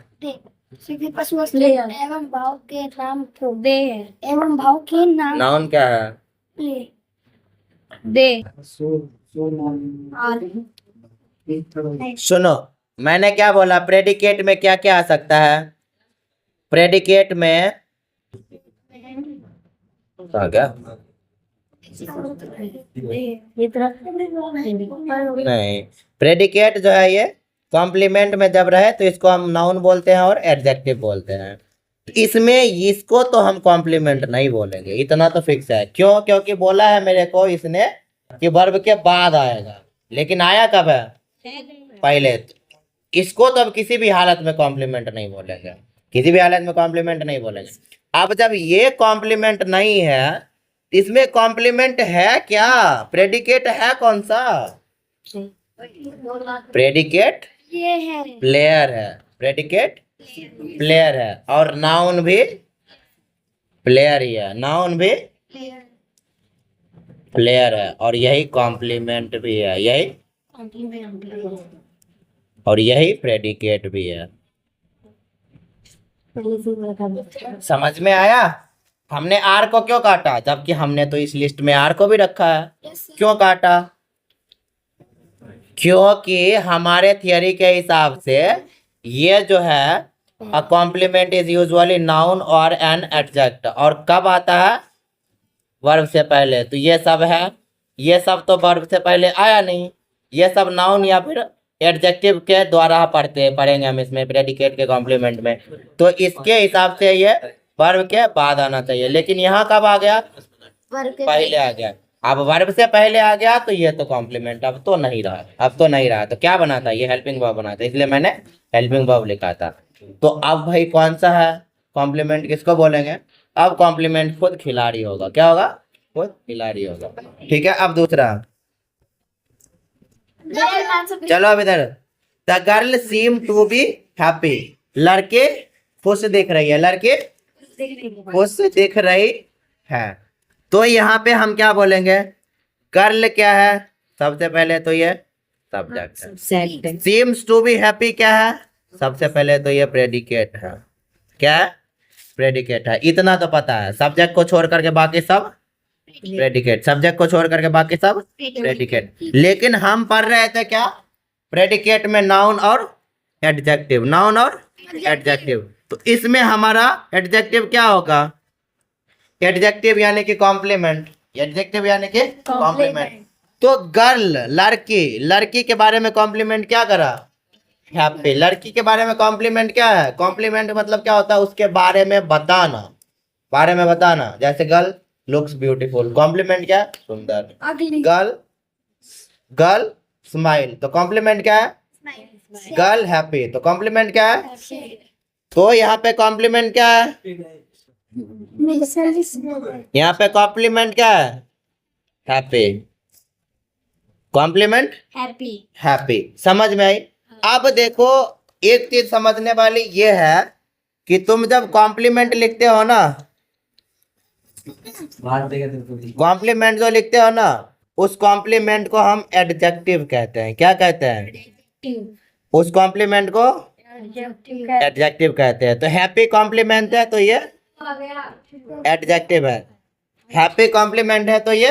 एवं भाव के नाम को दे है। एवं भाव के नाम नाउन क्या है? दे। सुनो, मैंने क्या बोला? प्रेडिकेट में क्या क्या आ सकता है? प्रेडिकेट में क्या? नहीं, प्रेडिकेट जो है ये कॉम्प्लीमेंट में जब रहे तो इसको हम नाउन बोलते हैं और एडजेक्टिव बोलते हैं। इसमें इसको तो हम कॉम्प्लीमेंट नहीं बोलेंगे, इतना तो फिक्स है। क्यों? क्योंकि बोला है मेरे को इसने कि वर्ब के बाद आएगा, लेकिन आया कब है? पहले। इसको तो अब किसी भी हालत में कॉम्प्लीमेंट नहीं बोलेंगे, किसी भी हालत में कॉम्प्लीमेंट नहीं बोलेंगे। अब जब ये कॉम्प्लीमेंट नहीं है, इसमें कॉम्प्लीमेंट है क्या? प्रेडिकेट है कौन सा? प्रेडिकेट ये है, प्लेयर है, प्रेडिकेट प्लेयर है, और नाउन भी प्लेयर ही है, नाउन भी प्लेयर है और यही कॉम्प्लीमेंट भी है, यही और यही प्रेडिकेट भी है। समझ में आया? हमने आर को क्यों काटा, जबकि हमने तो इस लिस्ट में आर को भी रखा है। क्यों काटा? क्योंकि हमारे थियरी के हिसाब से ये जो है अ कॉम्प्लीमेंट इज यूजुअली नाउन और एन एडजेक्ट, और कब आता है? वर्ब से पहले। तो ये सब है, ये सब तो वर्ब से पहले आया नहीं, ये सब नाउन या फिर एडजेक्टिव के द्वारा पढ़ेंगे हम इसमें, प्रेडिकेट के कॉम्प्लीमेंट में। तो इसके हिसाब से ये वर्ब के बाद आना चाहिए, लेकिन यहाँ कब आ गया? पहले आ गया। अब वर्ब से पहले आ गया तो ये तो कॉम्प्लीमेंट अब तो नहीं रहा, अब तो नहीं रहा। तो क्या बना था? ये हेल्पिंग वर्ब बना था, इसलिए मैंने हेल्पिंग वर्ब लिखा था। तो अब भाई कौन सा है कॉम्प्लीमेंट, किसको बोलेंगे? अब कॉम्प्लीमेंट खुद खिलाड़ी होगा। क्या होगा? खुद खिलाड़ी होगा। ठीक है, अब दूसरा चलो अब इधर। The girl seem to be happy, लड़के खुश दिख रही है, लड़के खुश दिख रही है। तो यहाँ पे हम क्या बोलेंगे? गर्ल क्या है? सबसे पहले तो ये सब्जेक्ट है। सीम्स टू बी हैप्पी क्या है? सबसे पहले तो ये प्रेडिकेट है। क्या है? प्रेडिकेट है। इतना तो पता है, सब्जेक्ट को छोड़ करके बाकी सब प्रेडिकेट, सब्जेक्ट को छोड़ करके बाकी सब प्रेडिकेट। लेकिन हम पढ़ रहे थे क्या? प्रेडिकेट में नाउन और एडजेक्टिव, नाउन और एडजेक्टिव। तो इसमें हमारा एडजेक्टिव क्या होगा? एडजेक्टिव यानी कि कॉम्प्लीमेंट, एडजेक्टिव यानी कि कॉम्प्लीमेंट। तो गर्ल लड़की, लड़की के बारे में कॉम्प्लीमेंट क्या करा? हैप्पी। लड़की के बारे में कॉम्प्लीमेंट क्या है? कॉम्प्लीमेंट मतलब क्या होता है? उसके बारे में बताना, बारे में बताना। जैसे गर्ल लुक्स ब्यूटीफुल, कॉम्प्लीमेंट क्या है? सुंदर। गर्ल गर्ल स्माइल, तो कॉम्प्लीमेंट क्या है? गर्ल हैप्पी, तो कॉम्प्लीमेंट क्या है? तो यहाँ पे कॉम्प्लीमेंट क्या है? यहाँ पे कॉम्प्लीमेंट क्या है? हैप्पी। Complement happy. हैप्पी। समझ में आई? अब देखो एक चीज समझने वाली ये है कि तुम जब कॉम्प्लीमेंट लिखते हो ना, कॉम्प्लीमेंट जो लिखते हो ना, उस कॉम्प्लीमेंट को हम एडजेक्टिव कहते हैं। क्या कहते हैं? उस कॉम्प्लीमेंट को एडजेक्टिव कहते हैं। तो हैप्पी कॉम्प्लीमेंट है तो ये एडजेक्टिव है, हैप्पी कॉम्प्लीमेंट है तो ये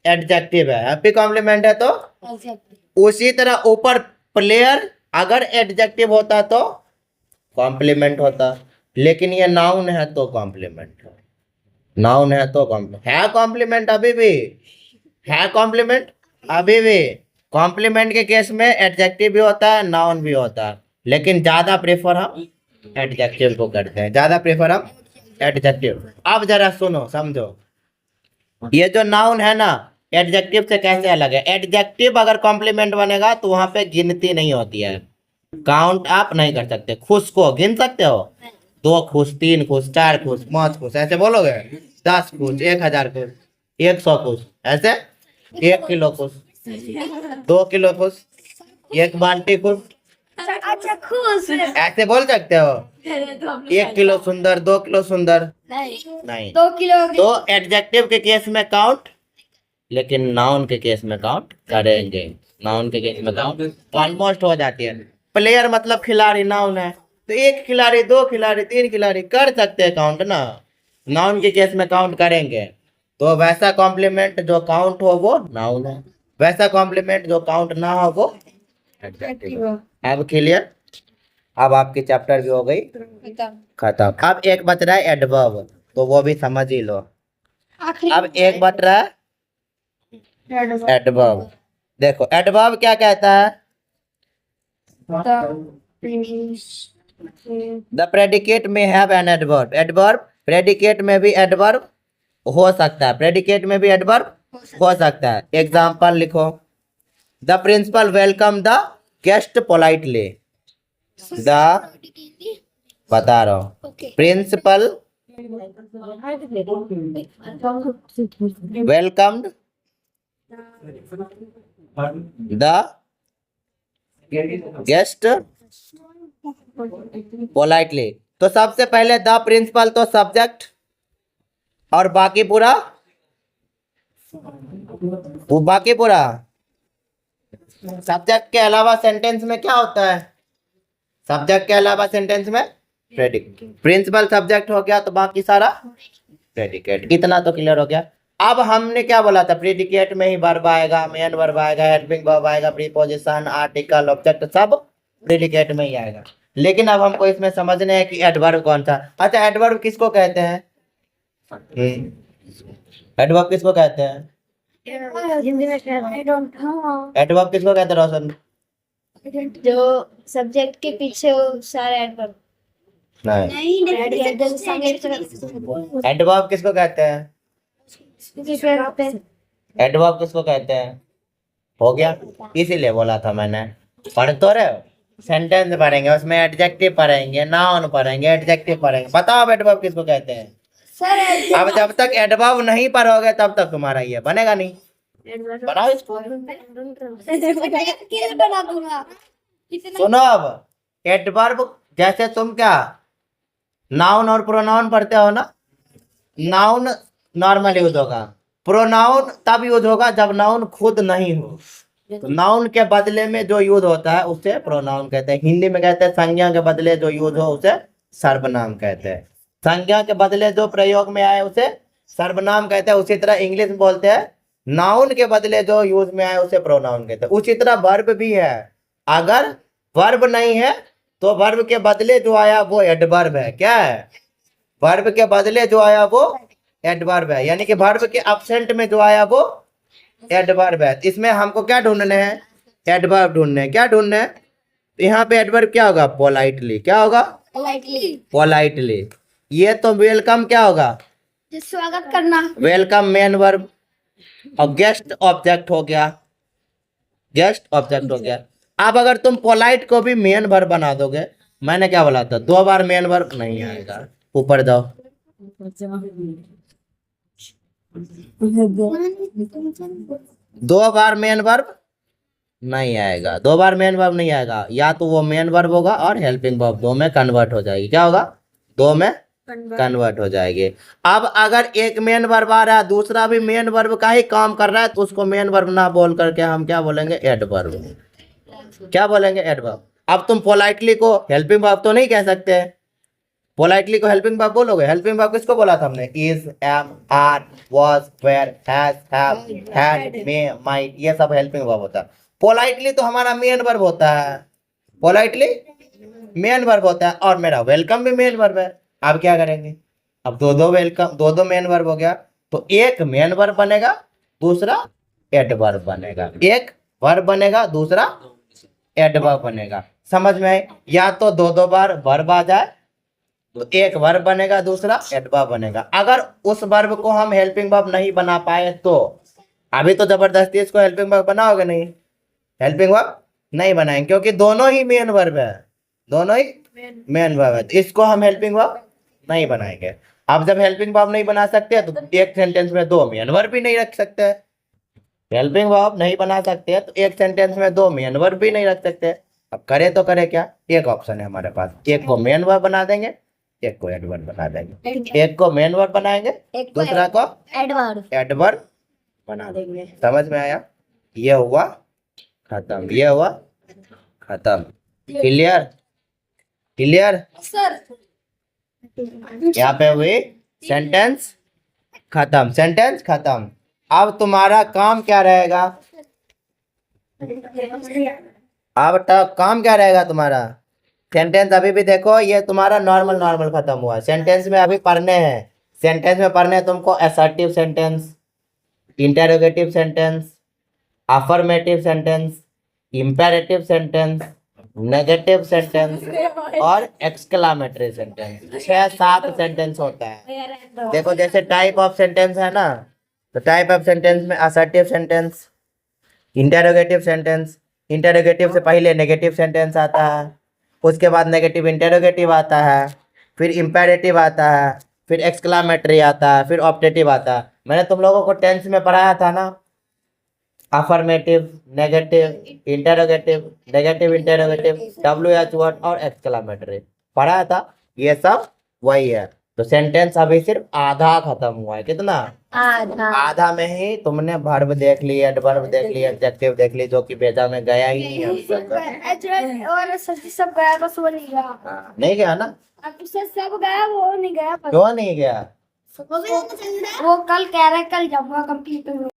एडजेक्टिव है, हैप्पी कॉम्प्लीमेंट है तो। उसी तरह ऊपर प्लेयर अगर एडजेक्टिव होता तो कॉम्प्लीमेंट होता, लेकिन ये नाउन है तो कॉम्प्लीमेंट है, नाउन है तो कॉम्प्लीमेंट है। कॉम्प्लीमेंट अभी भी है, कॉम्प्लीमेंट अभी भी। कॉम्प्लीमेंट के केस में एडजेक्टिव भी होता है, नाउन भी होता है, लेकिन ज्यादा प्रेफर हम एडजेक्टिव को करते हैं, ज्यादा प्रेफर हम एडजेक्टिव। अब जरा सुनो समझो, ये जो नाउन है ना एडजेक्टिव से कैसे अलग है? एडजेक्टिव अगर कॉम्प्लीमेंट बनेगा तो वहां पे गिनती नहीं होती है, काउंट आप नहीं कर सकते। खुश को गिन सकते हो? 2 खुश, 3 खुश, 4 खुश, 5 खुश, ऐसे बोलोगे? 10 खुश, 1000 खुश, 100 खुश, ऐसे 1 किलो खुश, 2 किलो खुश, 1 बाल्टी खुश, अच्छा खुश। ऐसे बोल सकते हो? 1 किलो सुंदर, 2 किलो सुंदर नहीं। 2 किलो। तो एडजेक्टिव के केस में काउंट, लेकिन नाउन के केस में काउंट करेंगे, नाउन के केस में काउंट ऑलमोस्ट हो जाती है। प्लेयर मतलब खिलाड़ी, नाउन है तो 1 खिलाड़ी, 2 खिलाड़ी, 3 खिलाड़ी कर सकते हैं काउंट ना, नाउन के केस में काउंट करेंगे। तो वैसा कॉम्प्लीमेंट जो काउंट हो वो नाउन है, वैसा कॉम्प्लीमेंट जो काउंट ना हो वो एडजेक्टिव। अब क्लियर? अब आपकी चैप्टर भी हो गई खत्म। अब एक बच रहा है एडवर्ब, तो वो भी समझ ही लो। अब एक बच रहा है एडवर्ब। देखो एडवर्ब क्या कहता है? द प्रेडिकेट में have an adverb. Adverb predicate में भी एडवर्ब हो सकता है, प्रेडिकेट में भी एडवर्ब हो सकता है। एग्जाम्पल लिखो, the principal welcome the guest politely. The बता रहा हूँ, principal welcomed the guest politely. तो सबसे पहले द प्रिंसिपल तो सब्जेक्ट और बाकी पूरा वो बाकी पूरा सब्जेक्ट के अलावा सेंटेंस में क्या होता है? सब्जेक्ट के अलावा सेंटेंस में प्रेडिकेट। प्रिंसिपल सब्जेक्ट हो गया तो बाकी सारा प्रेडिकेट। इतना तो क्लियर हो गया। अब हमने क्या बोला था? प्रेडिकेट में ही वर्ब आएगा, मेन वर्ब आएगा, हेल्पिंग वर्ब आएगा, प्रीपोजिशन, आर्टिकल, ऑब्जेक्ट सब प्रेडिकेट में ही आएगा। लेकिन अब हमको इसमें समझना है कि एडवर्ब कौन सा। अच्छा, एडवर्ब किसको कहते हैं? एडवर्ब किसको कहते हैं? हिंदी में आई डोंट नो। एडवर्ब किसको कहते हैं रोशन? जो सब्जेक्ट के पीछे वो सारे एडवर्ब नहीं, नहीं एडवर्ब किसको कहते हैं? एडवर्ब किसको कहते हैं? हो गया, इसीलिए बोला था मैंने। पढ़ तो रहे हो? सेंटेंस पढ़ेंगे, उसमें एडजेक्टिव पढ़ेंगे, नाउन पढ़ेंगे, एडजेक्टिव पढ़ेंगे। बताओ अब एडवर्ब किसको कहते हैं? सर अब जब तक एडवर्ब नहीं पढ़ोगे तब तक तुम्हारा ये बनेगा नहीं। बनाओ इसको। बना दूंगा। सुनो, अब एडवर्ब जैसे तुम क्या नाउन और प्रोनाउन पढ़ते हो ना? नाउन नॉर्मल यूज होगा, प्रोनाउन तब यूज होगा जब नाउन खुद नहीं हो। तो नाउन के बदले में जो यूज होता है उसे प्रोनाउन कहते हैं। हिंदी में कहते हैं संज्ञा के बदले जो यूज हो उसे सर्वनाम कहते हैं। संज्ञा के बदले जो प्रयोग में आए उसे सर्वनाम कहते हैं। उसी तरह इंग्लिश में बोलते हैं नाउन के बदले जो यूज में आए उसे प्रोनाउन कहते हैं। उसी तरह वर्ब भी है। अगर वर्ब नहीं है तो वर्ब के बदले जो आया वो एडवर्ब है। क्या है? वर्ब के बदले जो आया वो एडवर्ब है, यानी कि वर्ब के एब्सेंट में जो आया वो एडवर्ब है। इसमें हमको क्या ढूंढने हैं? एडवर्ब ढूंढने हैं। क्या ढूंढने हैं? तो यहाँ पे एडवर्ब क्या होगा? पोलाइटली। क्या होगा? पोलाइटली। ये तो वेलकम क्या होगा? स्वागत करना। Welcome main verb. और गेस्ट ऑब्जेक्ट हो गया। गेस्ट ऑब्जेक्ट हो गया। अब अगर तुम पोलाइट को भी मेन वर्ब बना दोगे, मैंने क्या बोला था? 2 बार मेन वर्ब नहीं आएगा। ऊपर जाओ। 2 बार मेन वर्ब नहीं आएगा। 2 बार मेन वर्ब नहीं आएगा। या तो वो मेन वर्ब होगा और हेल्पिंग वर्ब, 2 में कन्वर्ट हो जाएगी। क्या होगा? 2 में कन्वर्ट हो जाएगी। अब अगर एक मेन वर्ब आ रहा है, दूसरा भी मेन वर्ब का ही काम कर रहा है, तो उसको मेन वर्ब ना बोल करके हम क्या बोलेंगे? एडवर्ब। क्या बोलेंगे? एडवर्ब। अब तुम पोलाइटली को हेल्पिंग वर्ब तो नहीं कह सकते। पोलाइटली को हेल्पिंग वर्ब बोलोगे? हेल्पिंग वर्ब किसको बोला था हमने? Is, am, are, was, were, has, have, had, may, might, ये सब हेल्पिंग वर्ब होता है। पोलाइटली तो हमारा मेन वर्ब होता है। पोलाइटली मेन वर्ब होता है और मेरा वेलकम भी मेन वर्ब है। अब क्या करेंगे? अब दो वेलकम, दो मेन वर्ब हो गया, तो एक मेन वर्ब बनेगा, दूसरा एडवर्ब बनेगा। एक वर्ब बनेगा, दूसरा एडवर्ब बनेगा। समझ में आए? या तो 2 बार वर्ब आ जाए तो एक वर्ब बनेगा, दूसरा एडवर्ब बनेगा। अगर उस वर्ब को हम हेल्पिंग वर्ब नहीं बना पाए तो अभी तो जबरदस्ती इसको हेल्पिंग वर्ब बनाओगे नहीं? हेल्पिंग वर्ब नहीं बनाएंगे क्योंकि दोनों ही मेन वर्ब है। दोनों ही मेन वर्ब है, तो इसको हम हेल्पिंग वर्ब नहीं बनाएंगे। अब जब हेल्पिंग वर्ब नहीं बना सकते तो एक सेंटेंस में 2 मेन वर्ब भी नहीं रख सकते। हेल्पिंग वर्ब नहीं बना सकते तो एक सेंटेंस में 2 मेन वर्ब भी नहीं रख सकते। अब करे तो करे क्या? एक ऑप्शन है हमारे पास, एक को मेन वर्ब बना देंगे, एक को एडवर्ब बना देंगे। एक को मेन वर्ब बनाएंगे, दूसरा को एडवर्ब बना देंगे। समझ में आया? ये हुआ खत्म, ये हुआ खत्म। क्लियर? क्लियर? सर यहाँ पे हुई सेंटेंस खत्म। सेंटेंस खत्म। अब तुम्हारा काम क्या रहेगा? अब काम क्या रहेगा तुम्हारा? सेंटेंस अभी भी देखो, ये तुम्हारा नॉर्मल खत्म हुआ। सेंटेंस में अभी पढ़ने हैं। सेंटेंस में पढ़ने हैं तुमको assertive sentence, interrogative sentence, affirmative sentence, imperative sentence, negative sentence और एक्सक्लामेटरी सेंटेंस। 6-7 सेंटेंस होता है। देखो जैसे टाइप ऑफ सेंटेंस है ना, तो टाइप ऑफ सेंटेंस में assertive sentence, interrogative sentence, interrogative से पहले नेगेटिव सेंटेंस आता है, उसके बाद नेगेटिव इंटरोगेटिव आता है, फिर इंपेरेटिव आता है, फिर एक्सक्लामेटरी आता है, फिर ऑप्टेटिव आता है। मैंने तुम लोगों को टेंस में पढ़ाया था ना, affirmative, negative, interrogative, negative interrogative, WH word और एक्सक्लामेटरी पढ़ाया था। ये सब वही है। तो सेंटेंस अभी सिर्फ आधा खत्म हुआ है। कितना? आधा। आधा में ही तुमने वर्ब देख लिया, एडवर्ब देख लिया, एडजेक्टिव देख ली, जो कि वेदा में गया ही नहीं है अभी तक। और सब गया, बस वो नहीं गया। हाँ, नहीं गया ना? अब तो सब गया, वो नहीं गया। क्यों नहीं गया? वो कल कह रहा है, कल जाऊंगा कंप्यूटर में।